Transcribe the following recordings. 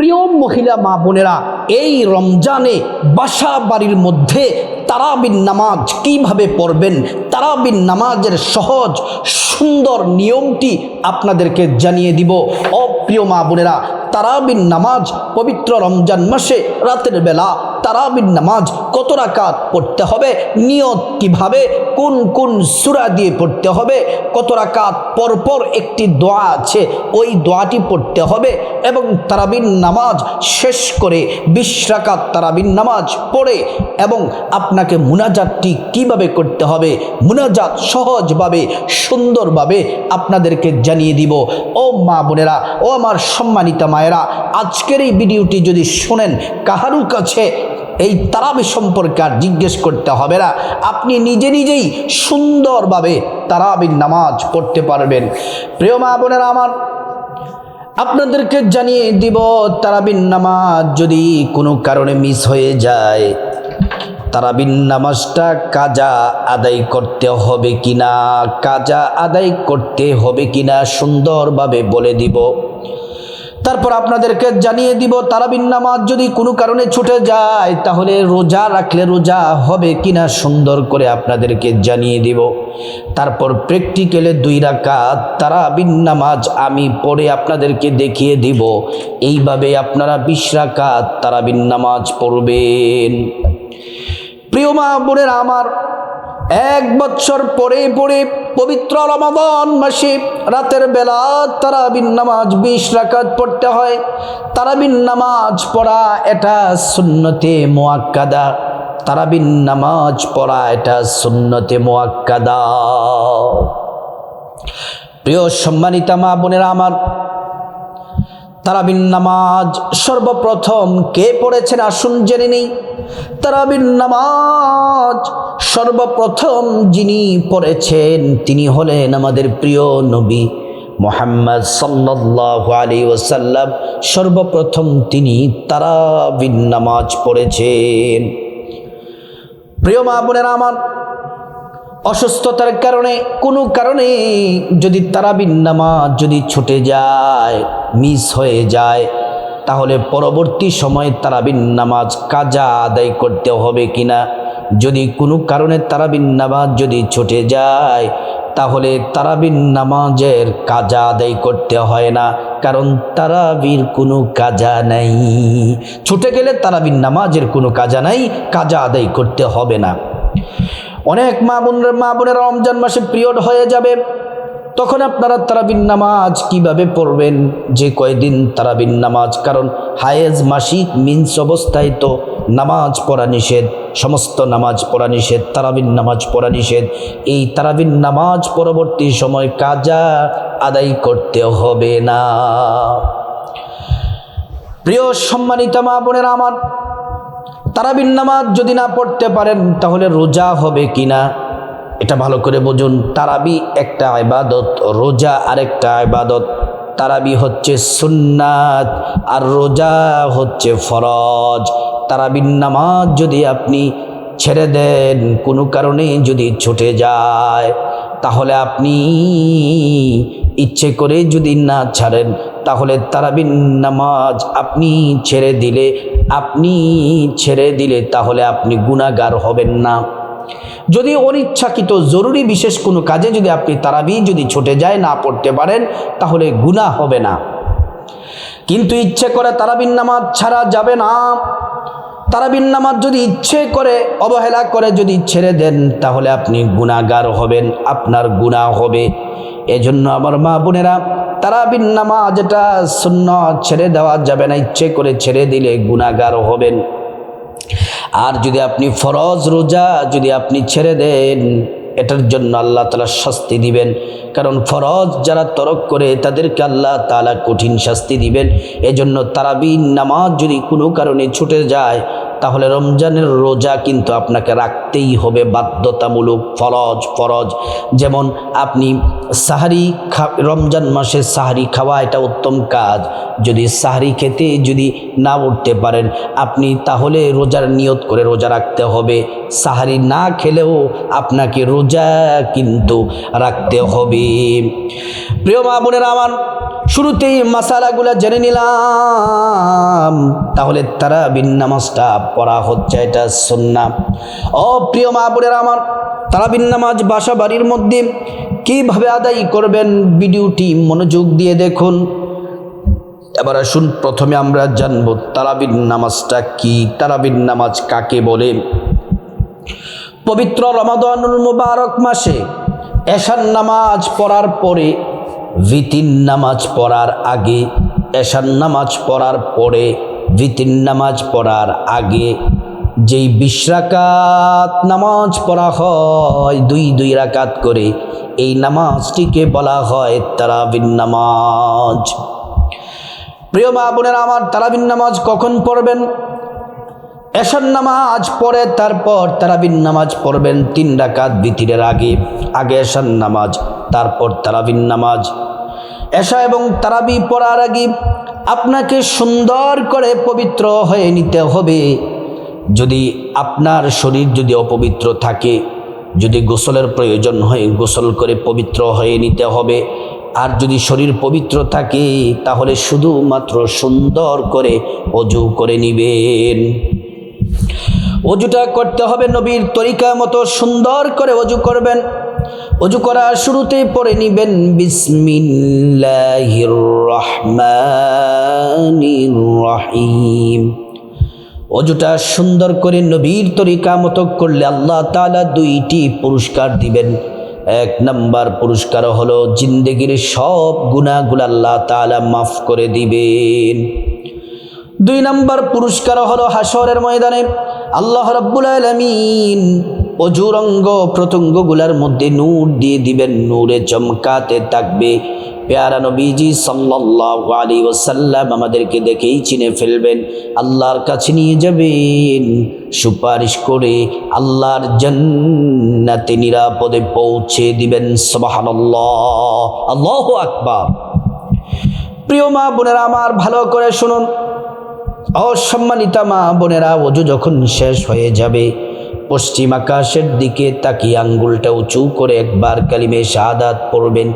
প্রিয় মহিলা মা বোনেরা, এই রমজানে বাসা বাড়ির মধ্যে তারাবির নামাজ কিভাবে পড়বেন, তারাবির নামাজের সহজ সুন্দর নিয়মটি আপনাদেরকে জানিয়ে দিব। ও প্রিয় মা বোনেরা, তারাবির নামাজ পবিত্র রমজান মাসে রাতের বেলা তারাবির নামাজ কত রাকাত পড়তে হবে, নিয়ত কিভাবে, কোন কোন সূরা দিয়ে পড়তে হবে, কত রাকাত পরপর একটি দোয়া আছে ওই দোয়াটি পড়তে হবে, এবং তারাবির নামাজ শেষ করে 20 রাকাত তারাবির নামাজ পড়ে এবং আপনাকে মুনাজাতটি কিভাবে করতে হবে, মুনাজাত সহজভাবে সুন্দরভাবে আপনাদেরকে জানিয়ে দিব। ও মা বোনেরা, ও আমার সম্মানিতা মায়েরা, আজকের এই ভিডিওটি যদি শোনেন, কাহারু কাছে এই তারাবি সম্পর্কে আর জিজ্ঞেস করতে হবে না, আপনি নিজে নিজেই সুন্দরভাবে তারাবির নামাজ পড়তে পারবেন। প্রিয় মা বোনেরা আমার, আপনাদেরকে জানিয়ে দিব তারাবির নামাজ যদি কোনো কারণে মিস হয়ে যায়, তারাবির নামাজটা কাজা আদায় করতে হবে কিনা, কাজা আদায় করতে হবে কিনা সুন্দরভাবে বলে দিব। তারপর আপনাদেরকে জানিয়ে দিব তারাবির নামাজ যদি কোনো কারণে ছুটে যায় তাহলে রোজা রাখলে রোজা হবে কিনা সুন্দর করে আপনাদেরকে জানিয়ে দিব। তারপর প্র্যাকটিক্যালে 2 রাকাত তারাবির নামাজ আমি পড়ে আপনাদেরকে দেখিয়ে দিব, এইভাবে আপনারা 20 রাকাত তারাবির নামাজ পড়বেন। প্রিয় মা বোনেরা আমার, 1 বছর পরে পরে পবিত্র রমাদান মাসে রাতের বেলা তারাবির নামাজ 20 রাকাত পড়তে হয়। তারাবির নামাজ পড়া এটা সুন্নতে মুআক্কাদা, তারাবির নামাজ পড়া এটা সুন্নতে মুআক্কাদা। প্রিয় সম্মানিতা মা বোনেরা আমার, তারাবির নামাজ সর্বপ্রথম কে পড়েছেন আসুন জেনে নেই। তারাবির নামাজ সর্বপ্রথম যিনি পড়েছেন তিনি হলেন আমাদের প্রিয় নবী মুহাম্মদ সাল্লাল্লাহু আলাইহি ওয়াসাল্লাম। সর্বপ্রথম তিনি তারাবির নামাজ পড়েছেন। প্রিয় মা বোনেরা আমার, অসুস্থতার কারণে কোনো কারণে যদি তারাবির নামাজ যদি ছুটে যায়, মিস হয়ে যায়, তাহলে পরবর্তী সময়ে তারাবির নামাজ কাজা আদায় করতে হবে কিনা। যদি কোনো কারণে তারাবির নামাজ যদি ছুটে যায় তাহলে তারাবির নামাজের কাজা আদায় করতে হয় না, কারণ তারাবির কোনো কাজা নাই। ছুটে গেলে তারাবির নামাজের কোনো কাজা নাই, কাজা আদায় করতে হবে না। অনেক মা বোনেরা রমজান মাসে পিরিয়ড হয়ে যাবে, তখন আপনারা তারাবির নামাজ কিভাবে পড়বেন, যে কয়দিন তারাবির নামাজ, কারণ হায়েজ মাসিক মিন্স অবস্থায় তো নামাজ পড়া নিষেধ, সমস্ত নামাজ পড়া নিষেধ, তারাবির নামাজ পড়া নিষেধ। এই তারাবির নামাজ পরবর্তী সময় কাজা আদায় করতে হবে না। প্রিয় সম্মানিতা মা বোনেরা আমার, তারাবির নামাজ যদি না পড়তে পারেন তাহলে রোজা হবে কিনা এটা ভালো করে বুঝুন। তারাবি একটা ইবাদত, রোজা আরেকটা ইবাদত। তারাবি হচ্ছে সুন্নাত আর রোজা হচ্ছে ফরজ। তারাবির নামাজ যদি আপনি ছেড়ে দেন, কোনো কারণে যদি ছুটে যায়, তাহলে আপনি ইচ্ছে করে যদি না ছাড়েন তাহলে তারাবির নামাজ আপনি ছেড়ে দিলে তাহলে আপনি গুনাহগার হবেন না। যদি অনিচ্ছাকৃত জরুরি বিশেষ কোনো কাজে যদি আপনি তারাবি যদি ছুটে যায়, না পড়তে পারেন, তাহলে গুনাহ হবে না। কিন্তু ইচ্ছে করে তারাবির নামাজ ছাড়া যাবে না। তারাবির নামাজ যদি ইচ্ছে করে অবহেলা করে যদি ছেড়ে দেন তাহলে আপনি গুনাহগার হবেন, আপনার গুনাহ হবে। এজন্য আমার মা বোনেরা, তারাবির নামাজ এটা সুন্নাত, ছেড়ে দেওয়া যাবে না। ইচ্ছে করে ছেড়ে দিলে গুনাহগার হবেন। আর যদি আপনি ফরজ রোজা যদি আপনি ছেড়ে দেন, এটার জন্য আল্লাহ তাআলা শাস্তি দিবেন, কারণ ফরজ যারা তরক করে তাদেরকে আল্লাহ তাআলা কঠিন শাস্তি দিবেন। এজন্য তারাবির নামাজ যদি কোনো কারণে ছুটে যায় তাহলে রমজানের রোজা কিন্তু আপনাকে রাখতেই হবে, বাধ্যতামূলক, ফরজ। যেমন আপনি সাহারি রমজান মাসে সাহারি খাওয়া এটা উত্তম কাজ। যদি সাহারি খেতে যদি না উঠতে পারেন আপনি, তাহলে রোজার নিয়ত করে রোজা রাখতে হবে। সাহারি না খেলেও আপনাকে রোজা কিন্তু রাখতে হবে। প্রিয় মা বোনেরা আমার, শুরুতেই মাসালাগুলা জেনে নিলাম। তাহলে তারাবির নামাজটা পড়া হচ্ছে, এটা সুন্নাহ। ও প্রিয় মা বোনেরা আমার, তারাবির নামাজ বাসা বাড়ির মধ্যে কিভাবে আদায় করবেন ভিডিওটি মনোযোগ দিয়ে দেখুন। এবার আসুন, প্রথমে আমরা জানব তারাবির নামাজটা কি, তারাবির নামাজ কাকে বলে। পবিত্র রমাদানুল মুবারক মাসে এশার নামাজ পড়ার পরে, ভিতির নামাজ পড়ার আগে, এশার নামাজ পড়ার পরে, ভিতির নামাজ পড়ার আগে যেই 20 রাকাত নামাজ পড়া হয়, 2 রাকাত করে, এই নামাজটিকে বলা হয় তারাবির নামাজ। প্রিয় মা বোনেরা আমার, তারাবির নামাজ কখন পড়বেন? এশার নামাজ পড়ে তারপর তারাবির নামাজ পড়বেন 3 রাকাত ভিতরের আগে, আগে এশার নামাজ, তারপর তারাবির নামাজ। এশা এবং তারাবি পড়ার আগে আপনাকে সুন্দর করে পবিত্র হয়ে নিতে হবে। যদি আপনার শরীর যদি অপবিত্র থাকে, যদি গোসলের প্রয়োজন হয়, গোসল করে পবিত্র হয়ে নিতে হবে। আর যদি শরীর পবিত্র থাকে তাহলে শুধুমাত্র সুন্দর করে ওযু করে নেবেন। ওযুটা করতে হবে নবীর তরিকা মতো, সুন্দর করে ওযু করবেন। ওযু করার শুরুতেই পড়ে নেবেন বিসমিল্লাহির রহমানির রহিম। ওযুটা সুন্দর করে নবীর তরিকা মতো করলে আল্লাহ তাআলা 2টি পুরস্কার দিবেন। 1 নম্বর পুরস্কার হলো জিন্দেগির সব গুনাহগুলো আল্লাহ তাআলা মাফ করে দিবেন। 2 নম্বর পুরস্কার হলো হাসরের ময়দানে আল্লাহ রাব্বুল আলামিন ওযুর অঙ্গ প্রত্যঙ্গগুলোর মধ্যে নূর দিয়ে দিবেন, নূরে চমকাতে থাকবে। প্যারা নবীজি সাল্লাল্লাহু আলাইহি ওয়াসাল্লাম আমাদেরকে দেখেই চিনে ফেলবেন, আল্লাহর কাছে নিয়ে যাবেন, সুপারিশ করে আল্লাহর জান্নাতে নিরাপদে পৌঁছে দিবেন। সুবহানাল্লাহ, আল্লাহু আকবার। প্রিয় মা বোনেরা আমার, ভালো করে শুনুন। অসম্মানিতা মা বোনেরা, ওযু যখন শেষ হয়ে যাবে, পশ্চিম আকাশের দিকে তাকিয়ে আঙ্গুলটা উঁচু করে একবার কালিমে শাহাদাত পড়বেন।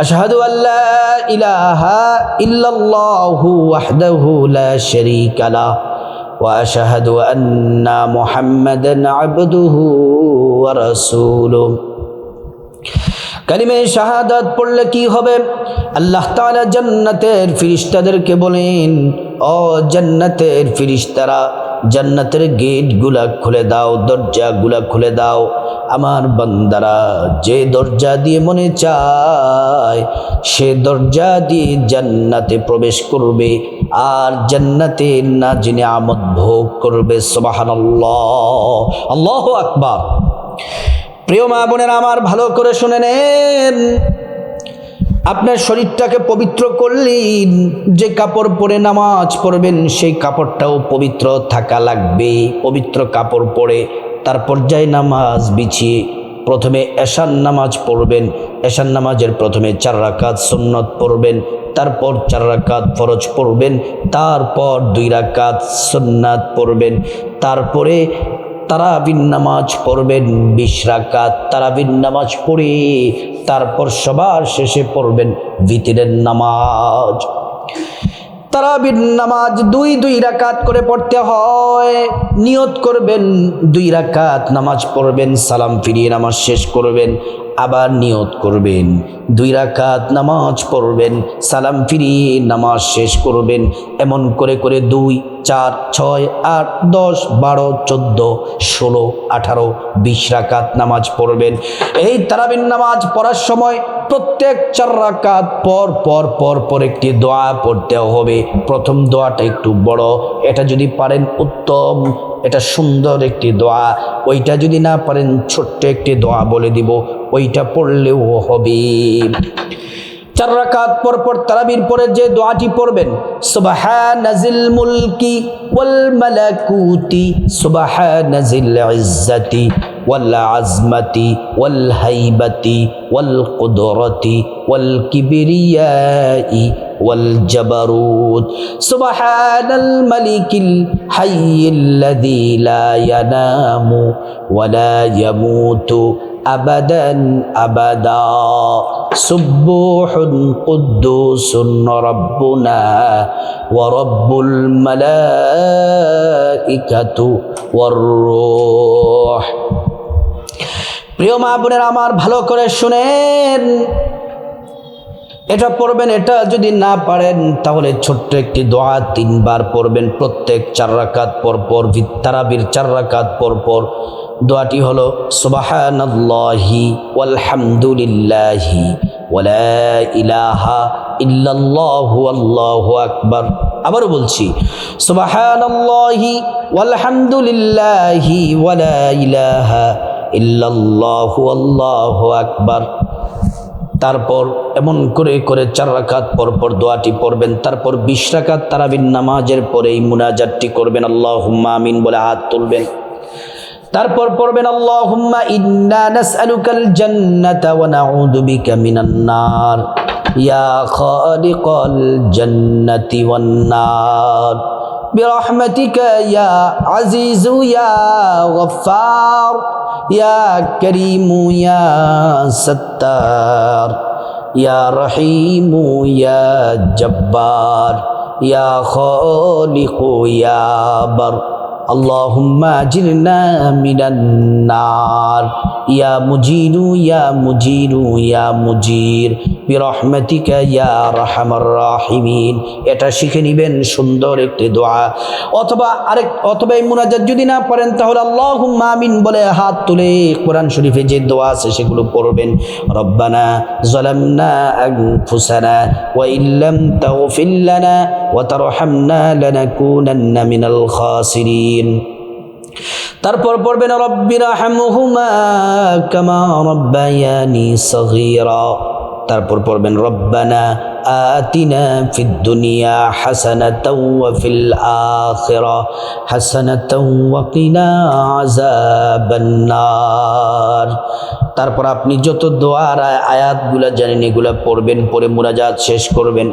আশহাদু আল্লা ইলাহা ইল্লাল্লাহু ওয়াহদাহু লা শারীকা লাহ ওয়া আশহাদু আন্না মুহাম্মাদান আবদুহু ওয়া রাসূলুহু। কালিমে শাহাদাত পড়লে কি হবে? আল্লাহ তাআলা জান্নাতের ফেরেশতাদেরকে বলেন, ও জান্নাতের ফেরেশতারা, জান্নাতের গেটগুলা খুলে দাও, দরজাগুলা খুলে দাও। আমার বান্দারা যে দরজা দিয়ে মনে চায় সে দরজা দিয়ে জান্নাতে প্রবেশ করবে আর জান্নাতে নাজ নিয়ামত ভোগ করবে। সুবহানাল্লাহ, আল্লাহু আকবার। প্রিয় মা বোনেরা আমার, ভালো করে শুনে নেন। আপনার শরীরটাকে পবিত্র করলেন, যে কাপড় পরে নামাজ পড়বেন সেই কাপড়টাও পবিত্র থাকা লাগবে। পবিত্র কাপড় পরে তারপর যায় নামাজ বিছিয়ে প্রথমে এশার নামাজ পড়বেন। এশার নামাজের প্রথমে 4 রাকাত সুন্নত পড়বেন, তারপর 4 রাকাত ফরজ পড়বেন, তারপর 2 রাকাত সুন্নাত পড়বেন, তারপরে তারাবির নামাজ পড়বেন 20 রাকাত। তারাবির নামাজ পড়ে তারপর সবার শেষে পড়বেন ভিতরের নামাজ। তারাবির নামাজ 2 রাকাত করে পড়তে হয়। নিয়ত করবেন 2 রাকাত নামাজ পড়বেন, সালাম ফিরিয়ে নামাজ শেষ করবেন, আবার নিয়ত করবেন 2 রাকাত নামাজ পড়বেন, সালাম ফিরিয়ে নামাজ শেষ করবেন। এমন করে করে 2, 4, 6, 8, 10, 12, 14, 16, 18, 20 রাকাত নামাজ পড়বেন। এই তারাবির নামাজ পড়ার সময় প্রত্যেক 4 রাকাত পর পর পর পর একটি দোয়া পড়তে হবে। প্রথম দোয়াটা একটু বড়, এটা যদি পারেন উত্তম, এটা সুন্দর একটি দোয়া। ওইটা যদি না পারেন ছোট্ট একটি দোয়া বলে দিব, ওইটা পড়লেও হবে। 4 রাকাত পর পর তারাবির পরে যে দোয়াটি পড়বেন, সুবহানাজিল মুলকি ওয়াল মালাকুতি সুবহানাজিল ইজ্জাতি ওয়াল আজমাতি ওয়াল হাইবাতি ওয়াল কুদরতি ওয়াল কিবরিয়াই ওয়াল জাবারুত সুবহানাল মালিকিল হাইয়িল্লাযী লা ইয়ানামু ওয়া লা ইয়ামুতু আবাদান আবাদা সুব্বুহুন কুদ্দুসুন রাব্বুনা ওয়া রাব্বুল মালাইকাতু ওয়ার রূহ। প্রিয় মা বোনেরা আমার, ভালো করে শুনেন, এটা পড়বেন। এটা যদি না পারেন তাহলে ছোট্ট একটি দোয়া 3 বার পড়বেন প্রত্যেক 4 রাকাত পর পর, তারাবির 4 রাকাত পর পর। দোয়াটি হলো সুবহানাল্লাহি ওয়ালহামদুলিল্লাহি ওয়ালা ইলাহা ইল্লাল্লাহু আল্লাহু আকবার। আবারও বলছি, সুবহানাল্লাহি ওয়ালহামদুলিল্লাহি ওয়ালা ইলাহা ইল্লাল্লাহু আল্লাহু আকবার। তারপর এমন করে করে 4 রাকাত পর পর দোয়াটি পড়বেন। তারপর 20 রাকাত তারাবির নামাজের পরে এই মুনাজাতটি করবেন, আল্লাহুম্মা আমিন বলে হাত তুলবেন। তারপর পড়বেন আল্লাহুম্মা ইন্না নাসআলুকাল জান্নাতা ওয়া নাউযু বিকা মিনান নার ইয়া খালিকাল জান্নাতি ওয়ান নার বিরহমাতিকা ইয়া আজিজু ইয়া গফফার ইয়া করিমু ইয়া সত্তার ইয়া রহিমু ইয়া জব্বার ইয়া খালিকু ইয়া বার আল্লাহুম্মা আজিরনা মিনান নার ইয়া মুজিরু ইয়া মুজিরু ইয়া মুজির বিরহমাতিকা ইয়া আরহামার রাহিমিন। এটা শিখে নেবেন, সুন্দর একটি দোয়া। অথবা এই মুনাজাত যদি না পারেন তাহলে আল্লাহুম্মা আমিন বলে হাত তুলে কোরআন শরীফে যে দোয়া আছে সেগুলো পড়বেন। রব্বানা যালামনা আনফুসানা ওয়া ইল্লাম তাগফির লানা ওয়া তারহামনা লানাকুনান্না মিনাল খাসিরিন। তারপর পড়বেন রব্বিরহামহুমা কামা রাব্বায়ানি সগীরা। তারপর পড়বেন রব্বানা আতিনা ফিদ দুনিয়া হাসানাতাও ওয়া ফিল আখিরা হাসানাতাও ওয়া কিনা আযাবান নার। তারপর আপনি যত দোয়ার আয়াতগুলো জানেন এগুলো পড়বেন, পড়ে মুনাজাত শেষ করবেন।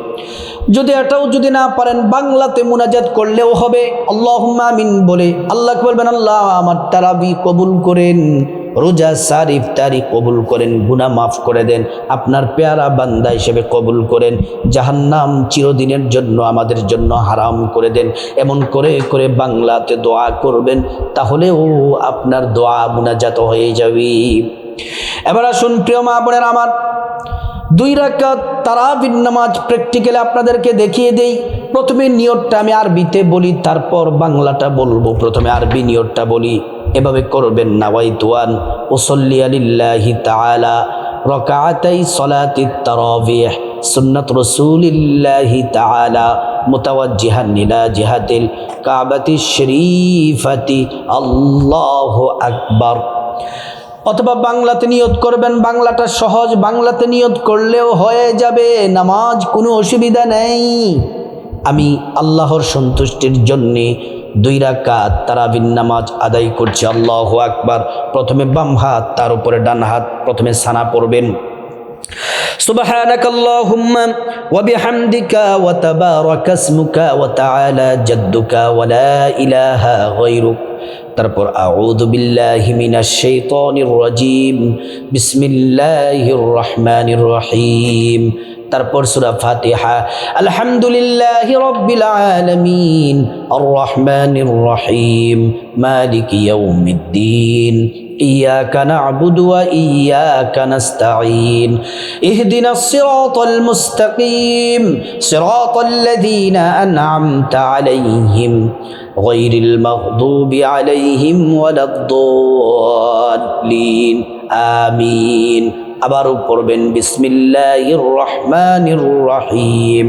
এটাও যদি না পারেন বাংলাতে মুনাজাত করলেও হবে, আল্লাহুম্মা আমিন বলে আল্লাহকে বলবেন, আল্লাহ আমার তারাবি কবুল করেন, রোজা সার ইফতারি কবুল করেন, গুনাহ মাফ করে দেন, আপনার পেয়ারা বান্দা হিসেবে কবুল করেন, জাহান্নাম চিরদিনের জন্য আমাদের জন্য হারাম করে দেন। এমন করে করে বাংলাতে দোয়া করবেন, তাহলেও আপনার দোয়া মুনাজাত হয়ে যাবে। এবার আসুন প্রিয় মা বোনেরা আমার, 2 রাকাত তারাবির নামাজ প্র্যাকটিক্যালি আপনাদেরকে দেখিয়ে দেই। প্রথমে নিয়তটা আমি আরবিতে বলি, তারপর বাংলাটা বলবো। প্রথমে আরবি নিয়তটা বলি, এভাবে করবেন। নাওয়াইতু আন উসাল্লি লিল্লাহি তাআলা রাকাতাই সালাতিত তারাবিহ সুন্নাত রাসূলিল্লাহি তাআলা মুতাওয়াজ্জিহান ইলা জিহাতিল কাবাতিশ শরীফাতি আল্লাহু আকবার। অথবা বাংলাতে নিয়ত করবেন, বাংলাটা সহজ, বাংলাতে নিয়ত করলেও হয়ে যাবে, নামাজ কোনো অসুবিধা নেই। আমি আল্লাহর সন্তুষ্টির জন্যে 2 রাকাত তারাবির নামাজ আদায় করছি। আল্লাহু আকবার। প্রথমে বাম হাত, তার উপরে ডান হাত, প্রথমে সানা পড়বেন। সুবহানাকাল্লাহুম্মা ওয়া বিহামদিকা ওয়া তাবারাকা ইসমুকা ওয়া তাআলা জাদ্দুকা ওয়া লা ইলাহা গায়রুক। তারপর আউযু বিল্লাহি মিনাশ শাইতানির রাজীম বিসমিল্লাহির রহমানির রহিম। তারপর সূরা ফাতিহা। আলহামদুলিল্লাহি রাব্বিল আলামিন আর রহমানির রহিম মালিকি ইয়াউমিদ্দিন إياك نعبد وإياك نستعين اهدنا الصراط المستقيم صراط الذين أنعمت عليهم غير المغضوب عليهم ولا الضالين آمين। আবারও পড়বেন বিসমিল্লাহির রহমানির রহিম।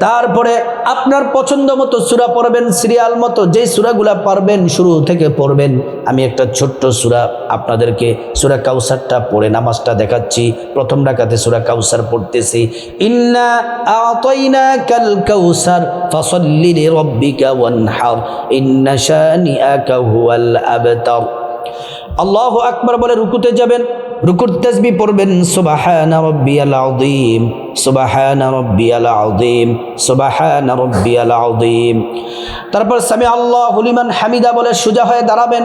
তারপরে আপনার পছন্দ মতো সূরা পড়বেন, সিরিয়াল মতো যেই সূরাগুলা পারবেন শুরু থেকে পড়বেন। আমি একটা ছোট্ট সূরা আপনাদেরকে সূরা কাউসারটা পড়ে নামাজটা দেখাচ্ছি। প্রথম রাকাতে সূরা কাউসার পড়তেছি। ইন্না আ'তাইনাকাল কাউসার ফাসাল্লি লিরাব্বিকা ওয়ানহার ইন্না শানিআকা হুয়াল আবতার। আল্লাহু আকবার বলে রুকুতে যাবেন, রুকুর তাসবিহ পড়বেন সুবহানা রাব্বিয়াল আযীম সুবহানা রাব্বিয়াল আযীম সুবহানা রাব্বিয়াল আযীম। তারপর সামি আল্লাহু লিমান হামিদা বলে সোজা হয়ে দাঁড়াবেন।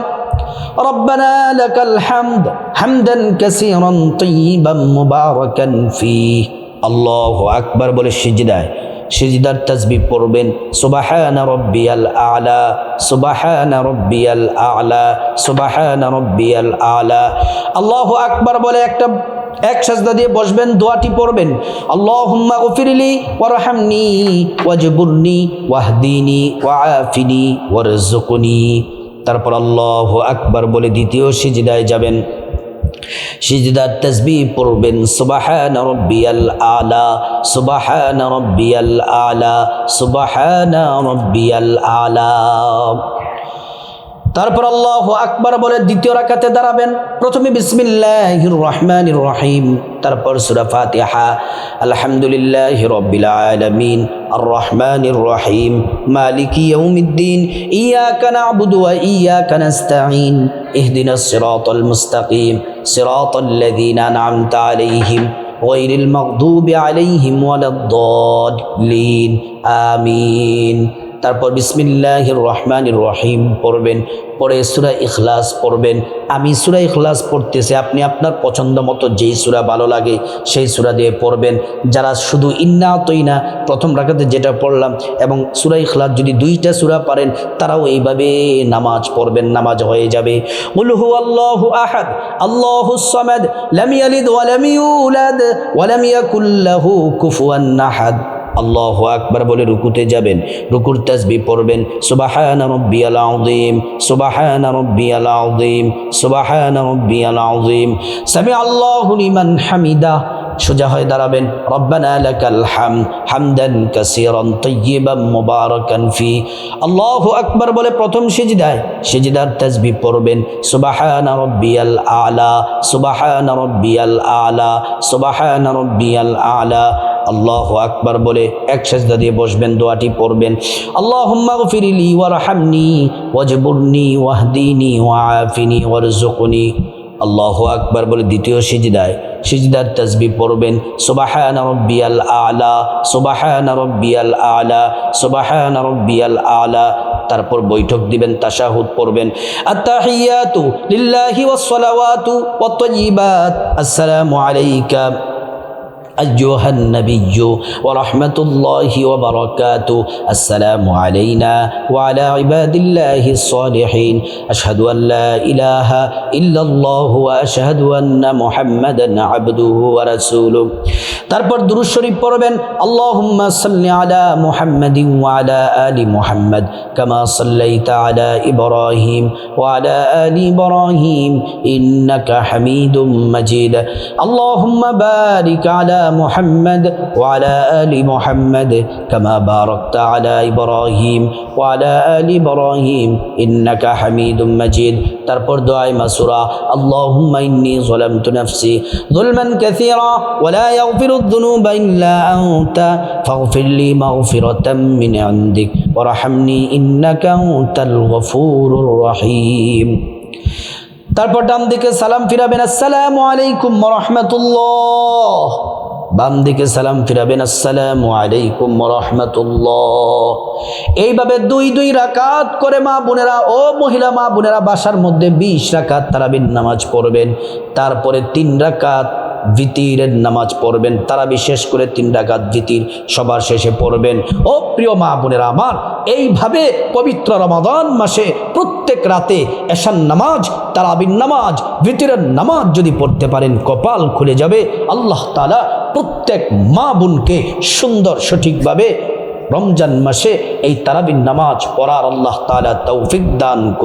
ربنا لك الحمد حمدا كثيرا طيبا مباركا فيه আল্লাহু আকবার বলে সিজদায় সিজদার তাসবিহ পড়বেন সুবহান রাব্বিয়াল আ'লা সুবহান রাব্বিয়াল আ'লা সুবহান রাব্বিয়াল আ'লা আল্লাহু আকবার বলে এক সাজদা দিয়ে বসবেন দোয়াটি পড়বেন আল্লাহুম্মা গফিরলি ওয়ারহামনি ওয়াজবুরনি ওয়াহদিনি ওয়াআফিনি ওয়ারযুকনি তারপর আল্লাহু আকবার বলে দ্বিতীয় সিজদায় যাবেন সিজদার তাসবিহ পড়বেন সুবহান রাব্বিয়াল আ'লা সুবহান রাব্বিয়াল আ'লা সুবহান রাব্বিয়াল আ'লা তারপর আল্লাহু আকবার বলে দ্বিতীয় রাকাতে দাঁড়াবেন প্রথমে বিসমিল্লাহির রহমানির রহিম তারপর সূরা ফাতিহা আলহামদুলিল্লাহি রাব্বিল আলামিন আর রহমানির রহিম মালিকি ইয়াউমিদ্দিন ইয়াকা না'বুদু ওয়া ইয়াকা নাস্তাঈন ইহদিনাস সিরাতাল মুস্তাকিম সিরাতাল্লাযীনা আন'আমতা আলাইহিম গায়রিল মাগদুবি আলাইহিম ওয়ালাদ-দাল্লিন আমিন তারপর বিসমিল্লাহির রহমানির রহিম পড়বেন পরে সূরা ইখলাস পড়বেন আমি সূরা ইখলাস পড়তেছি আপনি আপনার পছন্দ মতো যেই সূরা ভালো লাগে সেই সূরা দিয়ে পড়বেন যারা শুধু ইন্না আতাইনা প্রথম রাকাতে যেটা পড়লাম এবং সূরা ইখলাস যদি দুইটা সূরা পারেন তারাও এইভাবে নামাজ পড়বেন নামাজ হয়ে যাবে কুল হুয়াল্লাহু আহাদ আল্লাহুস সামাদ লাম ইয়ালিদ ওয়া লাম ইউলাদ ওয়া লাম ইয়াকুল লাহু কুফুয়ান আহাদ আল্লাহু আকবার বলে রুকুতে যাবেন রুকুর তাসবিহ পড়বেন সুবহান রাব্বিয়াল আযীম সুবহান রাব্বিয়াল আযীম সুবহান রাব্বিয়াল আযীম সামি আল্লাহু লিমান হামিদা সোজা হয়ে দাঁড়াবেন রব্বানা লাকাল হামদ হামদান কাসীরান তাইয়্যিবান মুবারাকান ফি আল্লাহু আকবার বলে প্রথম সিজদায় সিজদার তাসবিহ পড়বেন সুবহান রাব্বিয়াল আ'লা সুবহান রাব্বিয়াল আ'লা সুবহান রাব্বিয়াল আ'লা আল্লাহু আকবার বলে এক সিজদা দিয়ে বসবেন দোয়াটি পড়বেন আল্লাহুম্মা গফিরলি ওয়ারহামনি ওয়াজবুরনি ওয়াহদিনি ওয়াআফিনি ওয়ারযুকনি আল্লাহু আকবার বলে দ্বিতীয় সিজদায় সিজদার তাসবিহ পড়বেন সুবহান রাব্বিয়াল আ'লা সুবহান রাব্বিয়াল আ'লা সুবহান রাব্বিয়াল আ'লা তারপর বৈঠক দিবেন তাশাহুদ পড়বেন আত-তাহিয়াতু লিল্লাহি ওয়াস-সালাওয়াতু ওয়াত-তাইয়্যিবাত আসসালামু আলাইকা أيها النبي ورحمة الله وبركاته السلام علينا وعلى عباد الله الصالحين أشهد أن لا إله إلا الله وأشهد أن محمدا عبده ورسوله তারপর দুরূদ শরীফ পড়বেন আল্লাহুম্মা সাল্লি আলা মুহাম্মাদিন ওয়া আলা আলি মুহাম্মাদ কামা সাল্লাইতা আলা ইব্রাহিম ওয়া আলা আলি ইব্রাহিম ইন্নাকা হামিদুম মাজিদ আল্লাহুম্মা বারিক আলা محمد وعلى آل محمد كما باركت على إبراهيم وعلى آل إبراهيم إنك حميد مجيد তারপর দোয়ায়ে মাসুরা আল্লাহুম্মা ইন্নী যালামতু নাফসি যুলমান কাসীরা ওয়া লা ইয়াগফিরুয যুনুবা ইল্লা আনতা ফাগফির লি মাগফিরাতাম মিন ইনদিক ওয়ারহামনি ইন্নাকা আনতাল গফুরুর রহিম তারপর ডান দিকে সালাম ফিরাবেন আসসালামু আলাইকুম ওয়া রাহমাতুল্লাহ বাম দিকে সালাম ফিরাবেন আসসালামু আলাইকুম ওয়া রাহমাতুল্লাহ এইভাবে দুই রাকাত করে মা বোনেরা ও মহিলা মা বোনেরা বাসার মধ্যে 20 রাকাত তারাবির নামাজ পড়বেন তারপরে 3 রাকাত ভিতিরের নামাজ পড়বেন তারা বিশেষ করে 3 রাকাত ভিতির সবার শেষে পড়বেন ও প্রিয় মা বোনেরা আমার এইভাবে পবিত্র রমাদান মাসে প্রত্যেক রাতে এশার নামাজ তারাবির নামাজ ভিতিরের নামাজ যদি পড়তে পারেন কপাল খুলে যাবে আল্লাহ তাআলা প্রত্যেক মা বোনকে সুন্দর সঠিকভাবে রমজান মাসে এই তারাবির নামাজ পড়ার আল্লাহ তাআলা তৌফিক দান